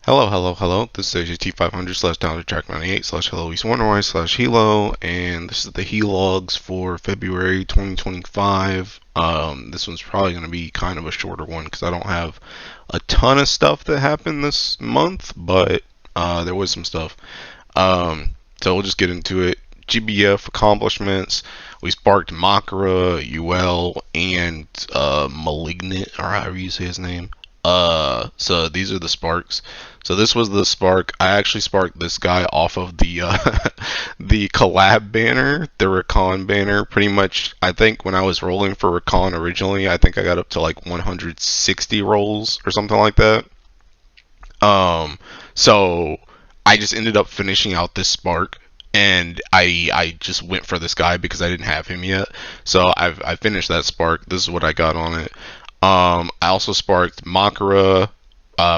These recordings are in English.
Hello. This is AJT500 slash Down Track 98 slash Hello East Wonderwise slash Helo, and this is the Helogs for February 2025. This one's probably going to be kind of a shorter one because I don't have a ton of stuff that happened this month, but there was some stuff. So we'll just get into it. GBF accomplishments. We sparked Makara, UL, and Malignant, or however you say his name. So these are the sparks. So this was the spark. I actually sparked this guy off of the the collab banner, the Recon banner. Pretty much, I think when I was rolling for Recon originally, I think I got up to like 160 rolls or something like that. So I just ended up finishing out this spark, and I just went for this guy because I didn't have him yet. So I finished that spark. This is what I got on it. I also sparked Makara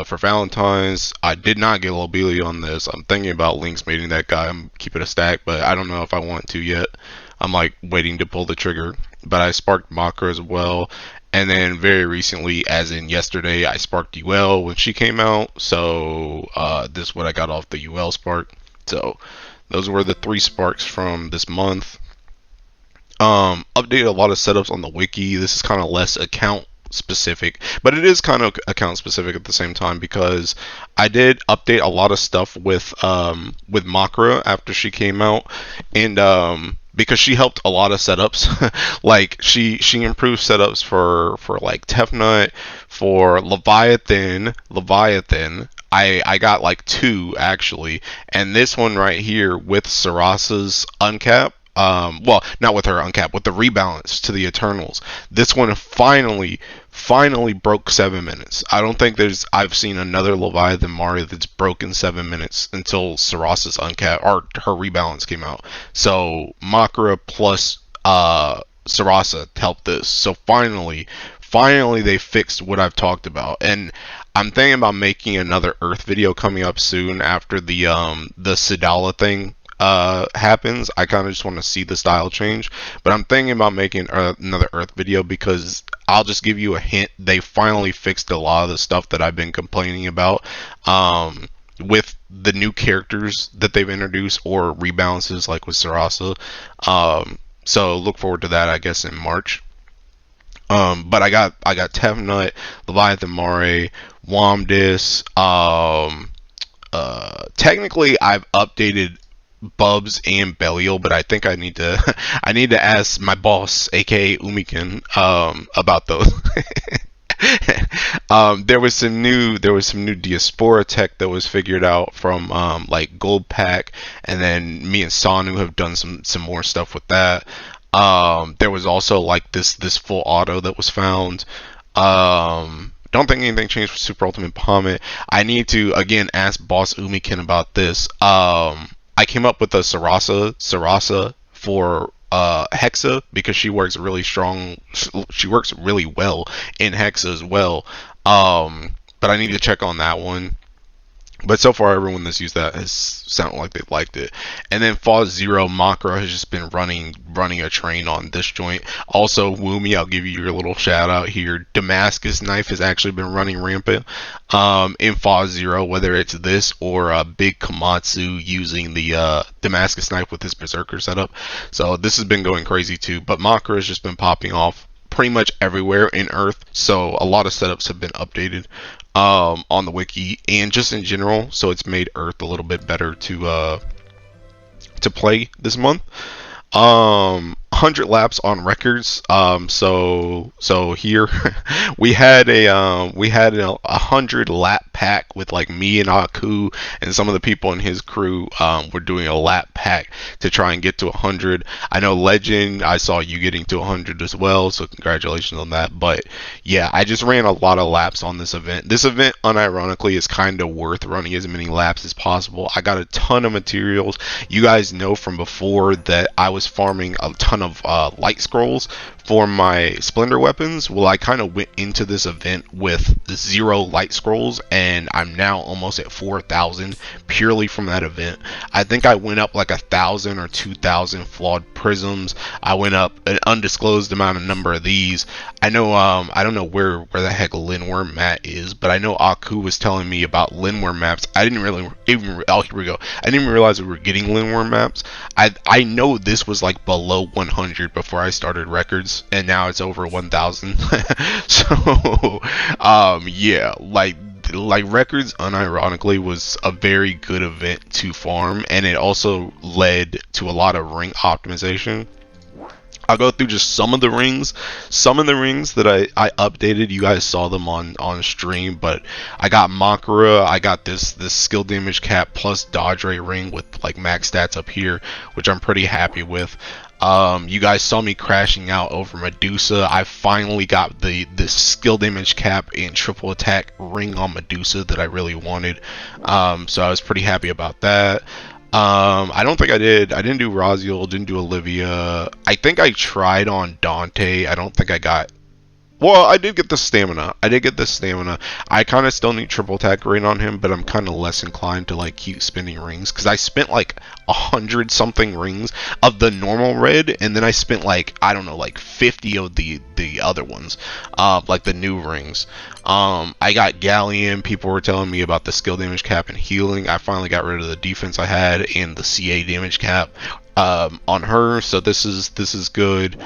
for Valentine's. I did not get Lobelia on this. I'm thinking about Lynx mating that guy. I'm keeping a stack, but I don't know if I want to yet. I'm like waiting to pull the trigger. But I sparked Makara as well. And then very recently, as in yesterday, I sparked UL when she came out. So this is what I got off the UL spark. So those were the three sparks from this month. Updated a lot of setups on the wiki. This is kind of less account specific, but it is kind of account specific at the same time because I did update a lot of stuff with Makra after she came out, and because she helped a lot of setups. Like she improved setups for like Tefnut, for Leviathan. I got like two actually, and this one right here with Sarasa's uncap. Well, not with her uncap, with the rebalance to the Eternals. This one finally broke 7 minutes. I don't think I've seen another Leviathan Mario that's broken 7 minutes until Sarasa's uncap or her rebalance came out. So Makara plus Sarasa helped this. So finally they fixed what I've talked about. And I'm thinking about making another Earth video coming up soon after the Sidala thing happens. I kind of just want to see the style change, but I'm thinking about making another Earth video because I'll just give you a hint. They finally fixed a lot of the stuff that I've been complaining about with the new characters that they've introduced or rebalances like with Sarasa. So look forward to that, I guess, in March. But I got Tefnut, Leviathan Mare, Womdis. Technically, I've updated Bubs and Belial, but I think I need to I need to ask my boss, aka Umikin, about those. There was some new Diaspora tech that was figured out from like Gold Pack, and then me and Sanu have done some more stuff with that. There was also like this full auto that was found. Don't think anything changed for Super Ultimate Pommet. I need to again ask Boss Umikin about this. I came up with a Sarasa for Hexa because she works really strong. She works really well in Hexa as well. But I need to check on that one. But so far, everyone that's used that has sounded like they liked it. And then Foz Zero Makra has just been running a train on this joint. Also, Woomy, I'll give you your little shout out here. Damascus Knife has actually been running rampant in Foz Zero, whether it's this or Big Komatsu using the Damascus Knife with his Berserker setup. So this has been going crazy too. But Makra has just been popping off pretty much everywhere in Earth, so a lot of setups have been updated on the wiki and just in general, so it's made Earth a little bit better to play this month. 100 laps on records. So here we had a 100 lap pack with like me and Aku and some of the people in his crew. Were doing a lap pack to try and get to 100. I know Legend, I saw you getting to 100 as well, so congratulations on that. But yeah, I just ran a lot of laps on this event. This event, unironically, is kind of worth running as many laps as possible. I got a ton of materials. You guys know from before that I was farming a ton of light scrolls for my Splendor weapons. Well, I kind of went into this event with 0 light scrolls, and I'm now almost at 4,000 purely from that event. I think I went up like 1,000 or 2,000 flawed prisms. I went up an undisclosed amount of number of these. I know I don't know where the heck Linworm Matt is, but I know Aku was telling me about Linworm maps. I didn't really even oh here we go. I didn't even realize we were getting Linworm maps. I know this was like below 100 before I started records, and now it's over 1,000. So yeah, like records unironically was a very good event to farm, and it also led to a lot of ring optimization. I'll go through just some of the rings. Some of the rings that I updated, you guys saw them on stream, but I got Makara, I got this skill damage cap plus dodge rate ring with like max stats up here, which I'm pretty happy with. You guys saw me crashing out over Medusa. I finally got the skill damage cap and triple attack ring on Medusa that I really wanted. So I was pretty happy about that. I don't think I didn't do Raziel, didn't do Olivia. I think I tried on Dante. I don't think I got. Well, I did get the stamina. I kind of still need triple attack rate on him, but I'm kind of less inclined to like keep spinning rings because I spent like 100 something rings of the normal red, and then I spent like I don't know like 50 of the other ones, like the new rings. I got Galleon. People were telling me about the skill damage cap and healing. I finally got rid of the defense I had and the CA damage cap on her, so this is good.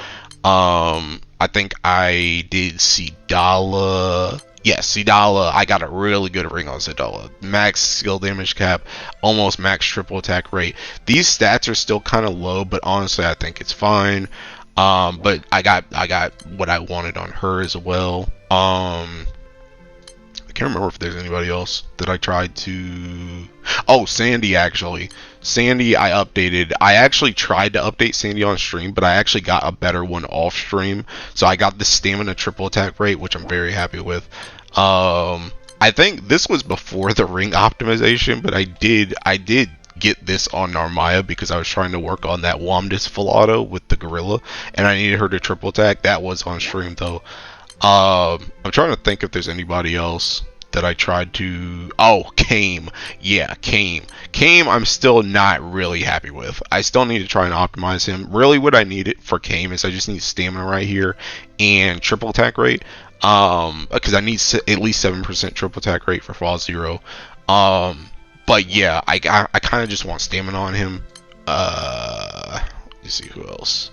I think I did Sidala. Yes, Sidala. I got a really good ring on Sidala. Max skill damage cap, almost max triple attack rate. These stats are still kind of low, but honestly, I think it's fine. But I got what I wanted on her as well. I can't remember if there's anybody else that I tried to. Oh, Sandy actually. Sandy I updated. I actually tried to update Sandy on stream, but I actually got a better one off stream. So I got the stamina triple attack rate, which I'm very happy with. I think this was before the ring optimization, but I did get this on Narmaya because I was trying to work on that Womdis full auto with the gorilla, and I needed her to triple attack. That was on stream though. I'm trying to think if there's anybody else that I tried to. Oh, Kame. Yeah, Kame. Kame I'm still not really happy with. I still need to try and optimize him. Really what I need it for Kame is I just need stamina right here and triple attack rate. Because I need at least 7% triple attack rate for Fall Zero. But yeah, I kind of just want stamina on him. Let's see who else.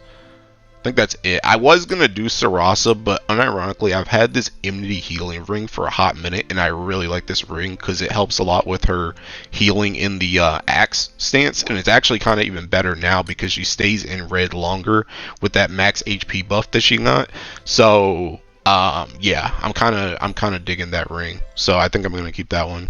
I think that's it. I was gonna do Sarasa, but unironically, I've had this Immunity healing ring for a hot minute, and I really like this ring because it helps a lot with her healing in the axe stance, and it's actually kind of even better now because she stays in red longer with that max HP buff that she got. So yeah, I'm kind of digging that ring. So I think I'm gonna keep that one.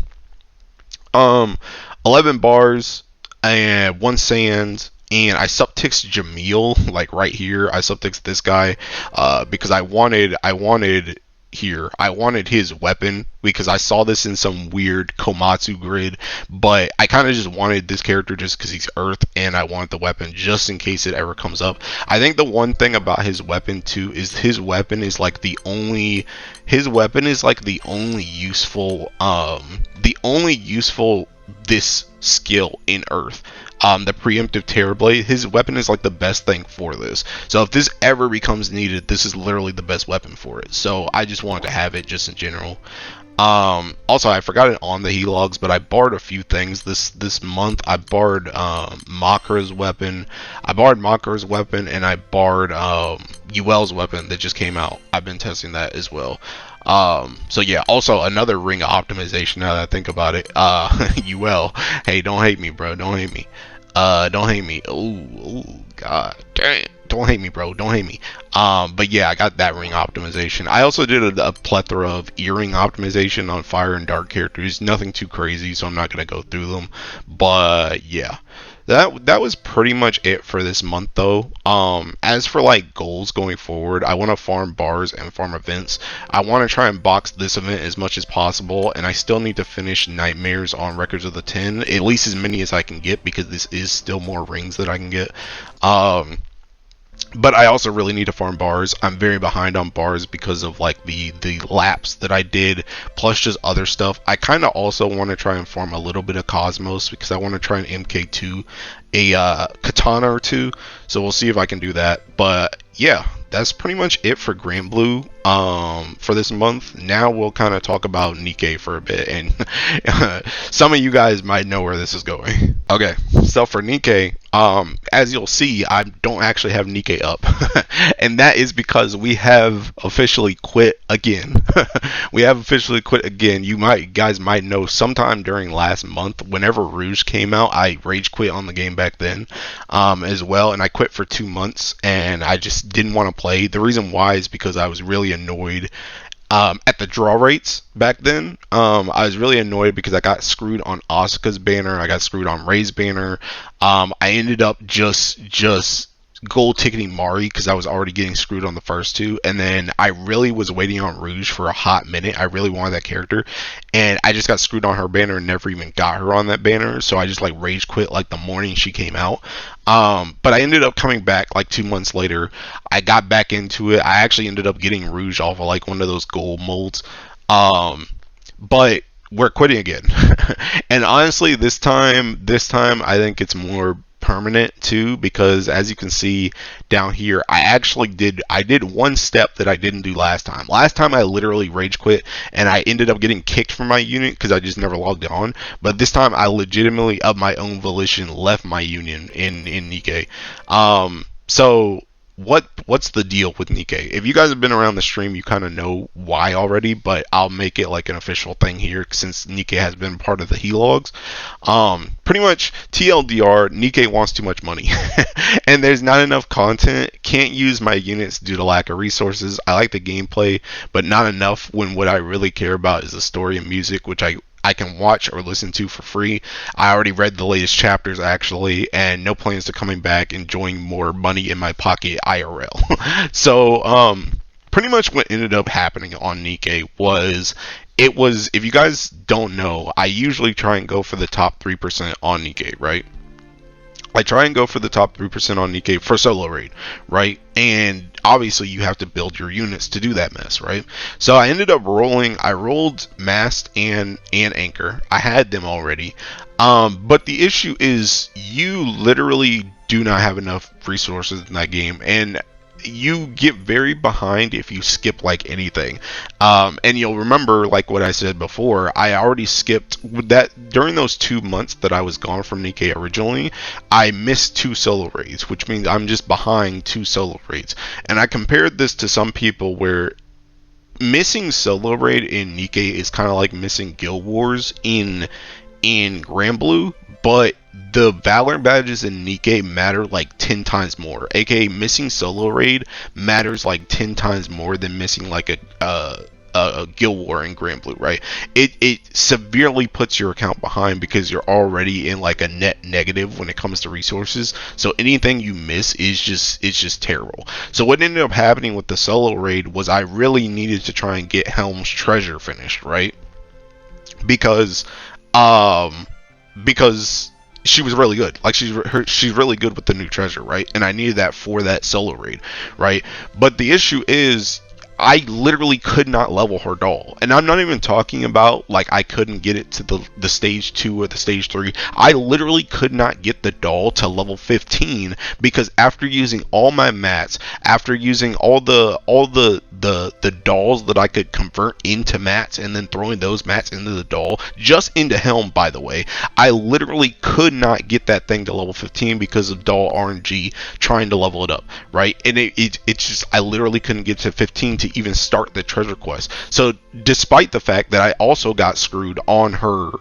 11 bars and 1 sand. And I subtixed Jamil, like right here. I subtixed this guy because I wanted his weapon because I saw this in some weird Komatsu grid, but I kind of just wanted this character just because he's Earth, and I wanted the weapon just in case it ever comes up. I think the one thing about his weapon too is his weapon is like the only useful this skill in Earth. The preemptive Terror Blade, his weapon is like the best thing for this. So if this ever becomes needed, this is literally the best weapon for it. So I just wanted to have it just in general. Also, I forgot it on the Helogs, but I barred a few things this month. I barred Makara's weapon. And I barred UL's weapon that just came out. I've been testing that as well. So yeah, also another ring optimization now that I think about it. UL, hey, don't hate me, bro. Don't hate me. Don't hate me. Ooh, god damn. Don't hate me, bro. Don't hate me. But yeah, I got that ring optimization. I also did a plethora of earring optimization on fire and dark characters. Nothing too crazy, so I'm not gonna go through them. But yeah, that was pretty much it for this month, though. As for like goals going forward, I want to farm bars and farm events. I want to try and box this event as much as possible, and I still need to finish nightmares on records of the 10, at least as many as I can get, because this is still more rings that I can get. But I also really need to farm bars. I'm very behind on bars because of like the laps that I did, plus just other stuff. I kind of also want to try and farm a little bit of Cosmos because I want to try and MK2 a katana or two. So we'll see if I can do that. But yeah, that's pretty much it for Grand Blue for this month. Now we'll kind of talk about Nikke for a bit, and some of you guys might know where this is going. Okay, so for Nikke, as you'll see, I don't actually have Nikke up, and that is because we have officially quit again. We have officially quit again. Guys might know sometime during last month, whenever Rouge came out, I rage quit on the game back then, as well, and I quit for 2 months, and I just didn't want to play. The reason why is because I was really annoyed at the draw rates back then. I was really annoyed because I got screwed on Asuka's banner. I got screwed on Ray's banner. I ended up just gold ticketing Mari because I was already getting screwed on the first two, and then I really was waiting on Rouge for a hot minute. I really wanted that character, and I just got screwed on her banner and never even got her on that banner. So I just like rage quit like the morning she came out. But I ended up coming back like 2 months later. I got back into it. I actually ended up getting Rouge off of like one of those gold molds. But we're quitting again. And honestly, this time I think it's more permanent too, because as you can see down here, I did one step that I didn't do last time. Last time I literally rage quit and I ended up getting kicked from my unit because I just never logged on. But this time I legitimately of my own volition left my union in Nikke. So what's the deal with Nikke? If you guys have been around the stream, you kind of know why already, but I'll make it like an official thing here since Nikke has been part of the Helogs. Pretty much TLDR, Nikke wants too much money and there's not enough content. Can't use my units due to lack of resources. I like the gameplay, but not enough when what I really care about is the story and music, which I can watch or listen to for free. I already read the latest chapters actually, and no plans to coming back enjoying more money in my pocket IRL. So pretty much what ended up happening on Nikke was, if you guys don't know, I usually try and go for the top 3% on Nikke, right? I try and go for the top 3% on Nikke for solo raid, right? And obviously you have to build your units to do that mess, right? So I ended up I rolled Mast and Anchor. I had them already. But the issue is you literally do not have enough resources in that game, and you get very behind if you skip like anything. And you'll remember, like what I said before, I already skipped that during those 2 months that I was gone from Nikke originally. I missed 2 solo raids, which means I'm just behind 2 solo raids. And I compared this to some people where missing solo raid in Nikke is kind of like missing Guild Wars in Grand Blue, but the Valor badges in Nikke matter like 10 times more. AKA missing solo raid matters like 10 times more than missing like a Guild War in Grand Blue, right? It severely puts your account behind because you're already in like a net negative when it comes to resources. So anything you miss is just terrible. So what ended up happening with the solo raid was I really needed to try and get Helm's treasure finished, right? Because she was really good. Like she's really good with the new treasure, right? And I needed that for that solo raid, right? But the issue is I literally could not level her doll. And I'm not even talking about like I couldn't get it to the stage 2 or the stage 3. I literally could not get the doll to level 15 because after using all my mats, after using all the dolls that I could convert into mats and then throwing those mats into the doll, just into Helm by the way, I literally could not get that thing to level 15 because of doll RNG trying to level it up, right? And it's just I literally couldn't get to 15 to even start the treasure quest. So despite the fact that I also got screwed on her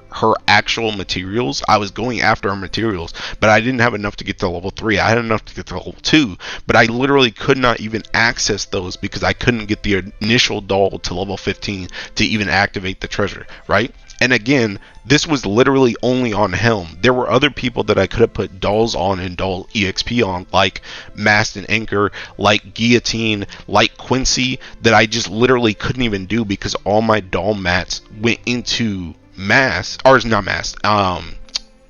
actual materials, I was going after her materials, but I didn't have enough to get to level 3. I had enough to get to level 2, but I literally could not even access those because I couldn't get the initial doll to level 15 to even activate the treasure, right? And again, this was literally only on Helm. There were other people that I could have put dolls on and doll EXP on, like Mast and Anchor, like Guillotine, like Quincy, that I just literally couldn't even do because all my doll mats went into Mast, or not Mast,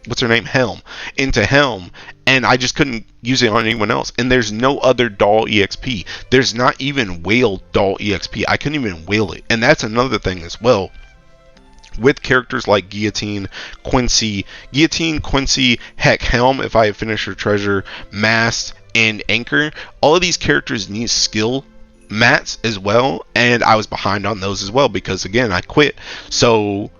what's her name, Helm, into Helm, and I just couldn't use it on anyone else. And there's no other doll EXP. There's not even whale doll EXP. I couldn't even whale it. And that's another thing as well. With characters like Guillotine, Quincy, heck, Helm, if I had finished her treasure, Mast, and Anchor, all of these characters need skill mats as well, and I was behind on those as well because, again, I quit. So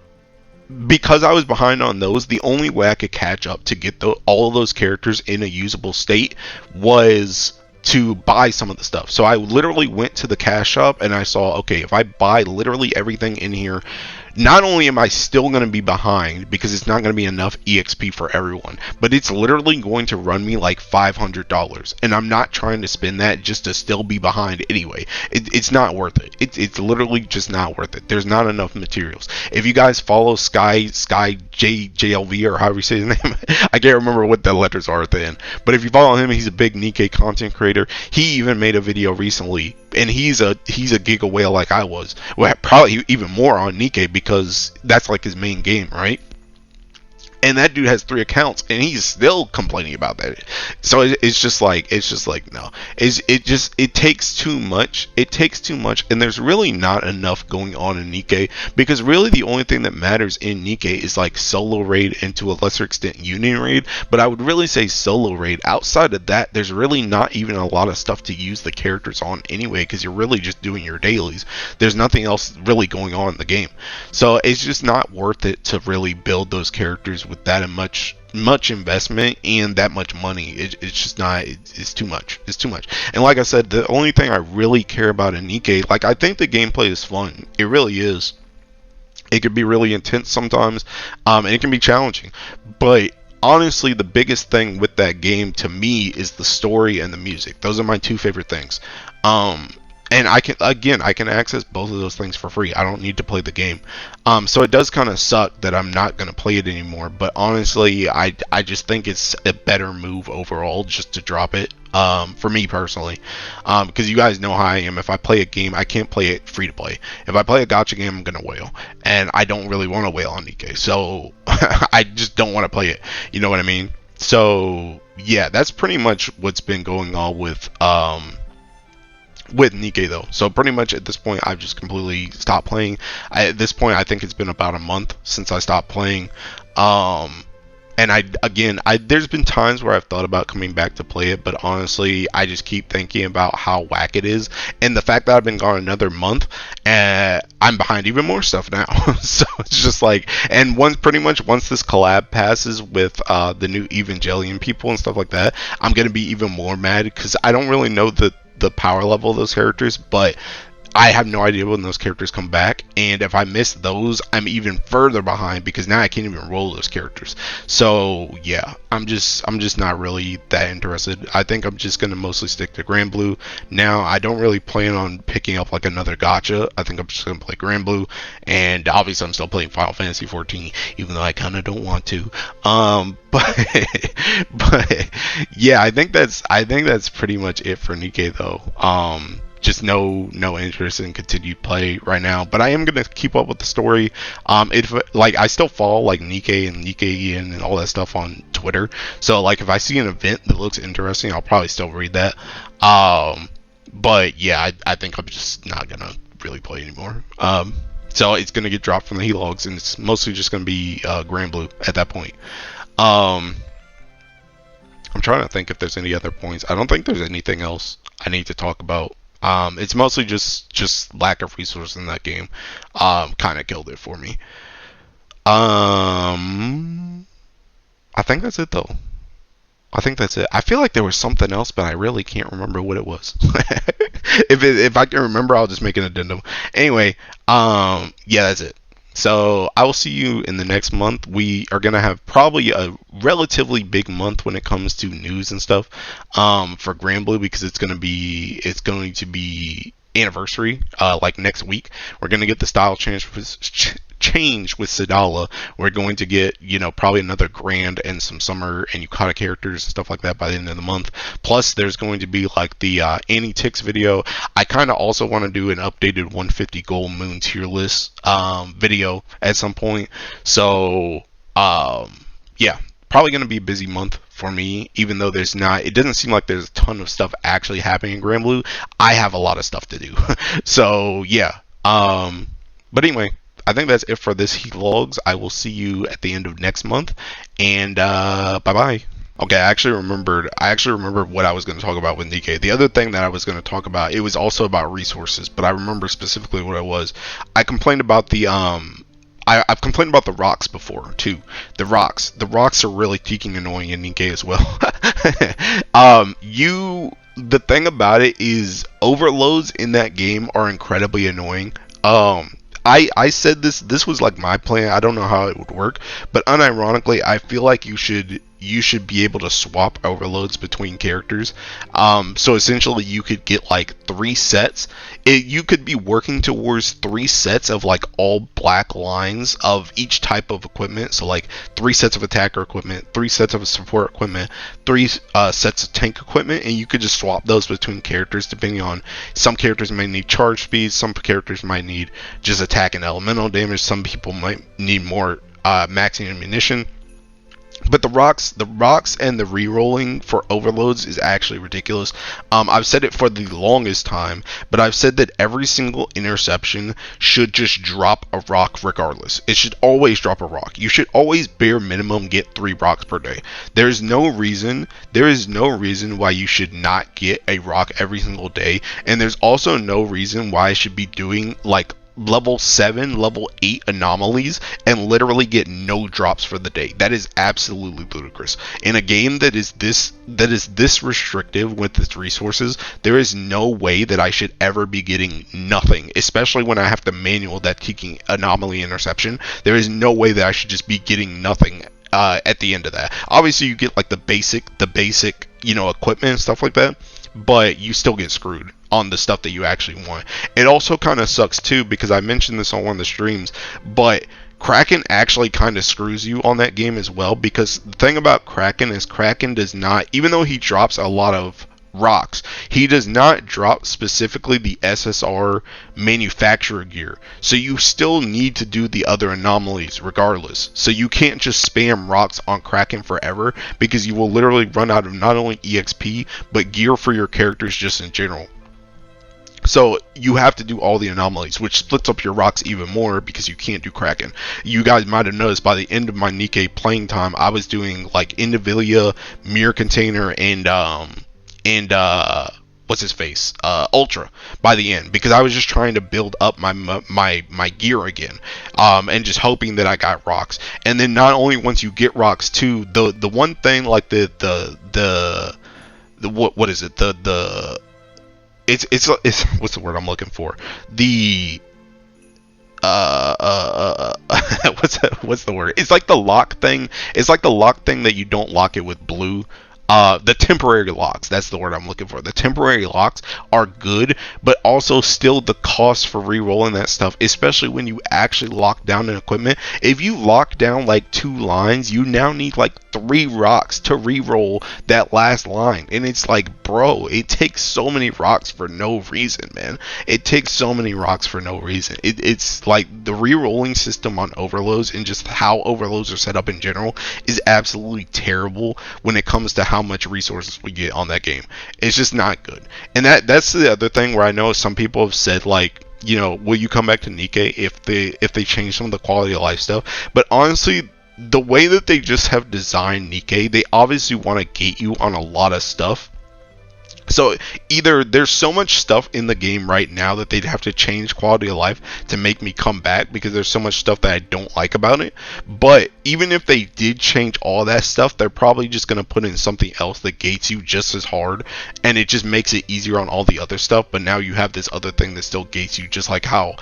because I was behind on those, the only way I could catch up to get all of those characters in a usable state was to buy some of the stuff. So I literally went to the cash shop and I saw, okay, if I buy literally everything in here, not only am I still going to be behind because it's not going to be enough EXP for everyone, but it's literally going to run me like $500. And I'm not trying to spend that just to still be behind anyway. It's not worth it. It's literally just not worth it. There's not enough materials. If you guys follow Sky JLV, or however you say his name, I can't remember what the letters are at the end. But if you follow him, he's a big Nikke content creator. He even made a video recently, and he's a Giga Whale like I was. Well, probably even more on Nikke because that's like his main game, right? And that dude has 3 accounts and he's still complaining about that. So it's just like no, it takes too much. It takes too much, and there's really not enough going on in Nikke, because really the only thing that matters in Nikke is like solo raid and to a lesser extent union raid. But I would really say solo raid. Outside of that, there's really not even a lot of stuff to use the characters on anyway, because you're really just doing your dailies. There's nothing else really going on in the game, so it's just not worth it to really build those characters with that much investment and that much money. It's just not. It's too much. It's too much. And like I said, the only thing I really care about in Nikke, like, I think the gameplay is fun. It really is. It could be really intense sometimes, and it can be challenging. But honestly, the biggest thing with that game to me is the story and the music. Those are my 2 favorite things. And I can access both of those things for free. I don't need to play the game. So it does kind of suck that I'm not going to play it anymore. But honestly, I just think it's a better move overall just to drop it, for me personally. Because you guys know how I am. If I play a game, I can't play it free to play. If I play a gacha game, I'm going to whale. And I don't really want to whale on Nikke. So I just don't want to play it. You know what I mean? So yeah, that's pretty much what's been going on with Nikke though. So pretty much at this point, I've just completely stopped playing. At this point, I think it's been about a month since I stopped playing. And there's been times where I've thought about coming back to play it, but honestly, I just keep thinking about how whack it is, and the fact that I've been gone another month, and I'm behind even more stuff now. So it's just like, and once this collab passes with the new Evangelion people and stuff like that, I'm gonna be even more mad because I don't really know the power level of those characters, but I have no idea when those characters come back, and if I miss those, I'm even further behind because now I can't even roll those characters. So yeah, I'm just not really that interested. I think I'm just gonna mostly stick to Grand Blue now. I don't really plan on picking up like another gacha. I think I'm just gonna play Grand Blue, and obviously I'm still playing Final Fantasy 14, even though I kind of don't want to. But yeah, I think that's pretty much it for Nikke though. Just no interest in continued play right now, but I am gonna keep up with the story. If like I still follow like Nikke and Nikke Ian and all that stuff on Twitter, so like if I see an event that looks interesting, I'll probably still read that. But yeah, I think I'm just not gonna really play anymore. So it's gonna get dropped from the Helogs, and it's mostly just gonna be Grand Blue at that point. I'm trying to think if there's any other points. I don't think there's anything else I need to talk about. It's mostly just lack of resources in that game. Kind of killed it for me. I think that's it though. I think that's it. I feel like there was something else, but I really can't remember what it was. If I can remember, I'll just make an addendum. Anyway, yeah, that's it. So I will see you in the next month. We are gonna have probably a relatively big month when it comes to news and stuff, for Grand Blue, because it's going to be anniversary, like next week. We're gonna get the style change with Sadala. We're going to get, probably another Grand and some Summer and Yukata characters and stuff like that by the end of the month. Plus, there's going to be like the Annie Tix video. I kind of also want to do an updated 150 Gold Moon tier list video at some point. So, yeah. probably going to be a busy month for me, even though it doesn't seem like there's a ton of stuff actually happening in Grand Blue. I have a lot of stuff to do. So yeah. But anyway, I think that's it for this Helogs. I will see you at the end of next month, and bye bye. Okay, I actually remembered what I was going to talk about with Nikke. The other thing that I was going to talk about, it was also about resources, but I remember specifically what it was. I complained about I've complained about the rocks before too. The rocks are really freaking annoying in Nikke as well. The thing about it is overloads in that game are incredibly annoying. I said this was like my plan. I don't know how it would work, but unironically, I feel like you should be able to swap overloads between characters. So essentially, you could get like 3 sets. You could be working towards 3 sets of like all black lines of each type of equipment. So like 3 sets of attacker equipment, 3 sets of support equipment, 3 sets of tank equipment, and you could just swap those between characters depending on, some characters may need charge speed, some characters might need just attack and elemental damage, some people might need more maxing ammunition. But the rocks and the re-rolling for overloads is actually ridiculous. I've said it for the longest time, but I've said that every single interception should just drop a rock regardless. It should always drop a rock. You should always bare minimum get 3 rocks per day. There is no reason why you should not get a rock every single day, and there's also no reason why I should be doing like level 7, level 8 anomalies and literally get no drops for the day. That is absolutely ludicrous. In a game that is this restrictive with its resources, there is no way that I should ever be getting nothing, especially when I have to manual that taking anomaly interception. There is no way that I should just be getting nothing at the end of that. Obviously you get like the basic, equipment and stuff like that, but you still get screwed on the stuff that you actually want. It also kind of sucks too, because I mentioned this on one of the streams, but Kraken actually kind of screws you on that game as well, because the thing about Kraken is Kraken does not, even though he drops a lot of rocks, he does not drop specifically the SSR manufacturer gear, so you still need to do the other anomalies regardless. So you can't just spam rocks on Kraken forever, because you will literally run out of not only EXP but gear for your characters just in general. So you have to do all the anomalies, which splits up your rocks even more because you can't do Kraken. You guys might have noticed by the end of my Nikke playing time, I was doing like Indivilia, Mirror Container, and what's his face, Ultra by the end, because I was just trying to build up my gear again, and just hoping that I got rocks. And then not only once you get rocks too, the one thing like the what is it, it's what's the word I'm looking for? The what's the word? It's like the lock thing. It's like the lock thing that you don't lock it with blue. The temporary locks, that's the word I'm looking for. The temporary locks are good, but also still the cost for re-rolling that stuff, especially when you actually lock down an equipment. If you lock down like 2 lines, you now need like 3 rocks to re-roll that last line. And it's like, bro, it takes so many rocks for no reason, man. It takes so many rocks for no reason. It's like the re-rolling system on overloads and just how overloads are set up in general is absolutely terrible when it comes to how much resources we get on that game. It's just not good. And that's the other thing where I know some people have said, like, will you come back to Nikke if they change some of the quality of life stuff? But honestly, the way that they just have designed Nikke, they obviously want to gate you on a lot of stuff. So either there's so much stuff in the game right now that they'd have to change quality of life to make me come back, because there's so much stuff that I don't like about it. But even if they did change all that stuff, they're probably just going to put in something else that gates you just as hard, and it just makes it easier on all the other stuff. But now you have this other thing that still gates you, just like how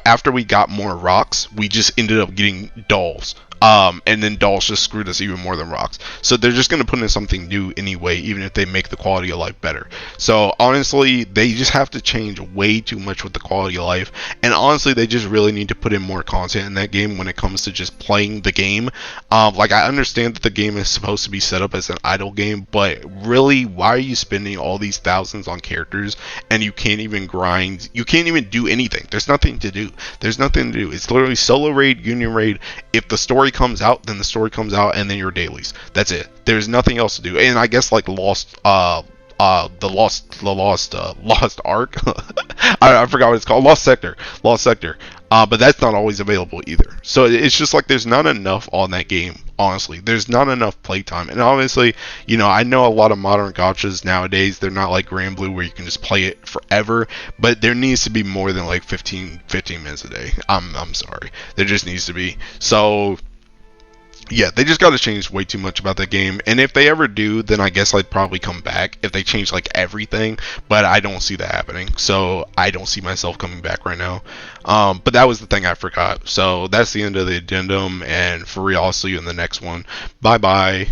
after we got more rocks, we just ended up getting dolls. And then dolls just screwed us even more than rocks. So they're just going to put in something new anyway, even if they make the quality of life better. So honestly, they just have to change way too much with the quality of life. And honestly, they just really need to put in more content in that game when it comes to just playing the game. Like, I understand that the game is supposed to be set up as an idle game, but really, why are you spending all these thousands on characters and you can't even grind? You can't even do anything. There's nothing to do. There's nothing to do. It's literally solo raid, union raid. If the story story comes out, then the story comes out, and then your dailies. That's it. There's nothing else to do. And I guess like Lost Ark. I forgot what it's called. Lost Sector. But that's not always available either. So it's just like there's not enough on that game. Honestly, there's not enough playtime. And obviously, I know a lot of modern gachas nowadays. They're not like Grand Blue where you can just play it forever. But there needs to be more than like 15 minutes a day. I'm sorry. There just needs to be. So yeah, they just got to change way too much about that game. And if they ever do, then I guess I'd probably come back if they change like everything. But I don't see that happening. So I don't see myself coming back right now. But that was the thing I forgot. So that's the end of the addendum. And for real, I'll see you in the next one. Bye bye.